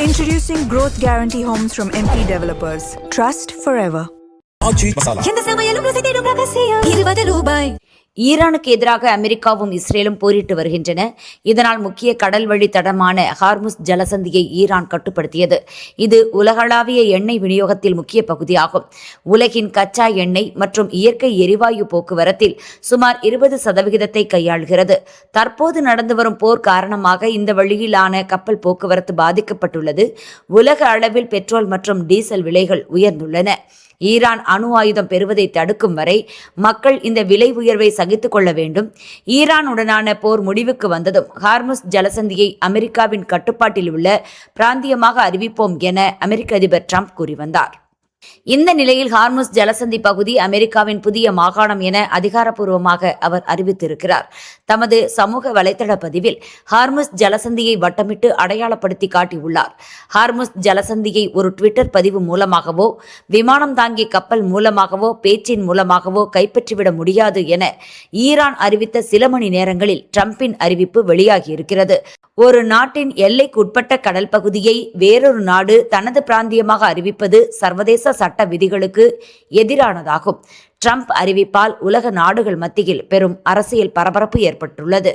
Introducing Growth Guarantee Homes from MP Developers. Trust forever. எந்த சமையலும் ருசி தேடும் ரகசியம் ₹20. ஈரானுக்கு எதிராக அமெரிக்காவும் இஸ்ரேலும் போரிட்டு வருகின்றன. இதனால் முக்கிய கடல் வழி தடமான ஹார்முஸ் ஜலசந்தியை ஈரான் கட்டுப்படுத்தியது. இது உலகளாவிய எண்ணெய் விநியோகத்தில் முக்கிய பகுதியாகும். உலகின் கச்சா எண்ணெய் மற்றும் இயற்கை எரிவாயு போக்குவரத்தில் சுமார் 20% கையாள்கிறது. தற்போது நடந்து வரும் போர் காரணமாக இந்த வழியிலான கப்பல் போக்குவரத்து பாதிக்கப்பட்டுள்ளது. உலக அளவில் பெட்ரோல் மற்றும் டீசல் விலைகள் உயர்ந்துள்ளன. ஈரான் அணு ஆயுதம் பெறுவதை தடுக்கும் வரை மக்கள் இந்த விலை உயர்வை சகித்துக் கொள்ள வேண்டும். ஈரானுடனான போர் முடிவுக்கு வந்ததும் ஹார்முஸ் ஜலசந்தியை அமெரிக்காவின் கட்டுப்பாட்டில் உள்ள பிராந்தியமாக அறிவிப்போம் என அமெரிக்க அதிபர் ட்ரம்ப் கூறி வந்தார். இந்த நிலையில் ஹார்முஸ் ஜலசந்தி பகுதி அமெரிக்காவின் புதிய மாகாணம் என அதிகாரப்பூர்வமாக அவர் அறிவித்திருக்கிறார். தமது சமூக வலைதள பதிவில் ஹார்முஸ் ஜலசந்தியை வட்டமிட்டு அடையாளப்படுத்தி காட்டியுள்ளார். ஹார்முஸ் ஜலசந்தியை ஒரு ட்விட்டர் பதிவு மூலமாகவோ விமானம் தாங்கிய கப்பல் மூலமாகவோ பேச்சின் மூலமாகவோ கைப்பற்றிவிட முடியாது என ஈரான் அறிவித்த சில மணி நேரங்களில் ட்ரம்பின் அறிவிப்பு வெளியாகியிருக்கிறது. ஒரு நாட்டின் எல்லைக்கு உட்பட்ட கடல் பகுதியை வேறொரு நாடு தனது பிராந்தியமாக அறிவிப்பது சர்வதேச சட்ட விதிகளுக்கு எதிரானதாகும். ட்ரம்ப் அறிவிப்பால் உலக நாடுகள் மத்தியில் பெரும் அரசியல் பரபரப்பு ஏற்பட்டுள்ளது.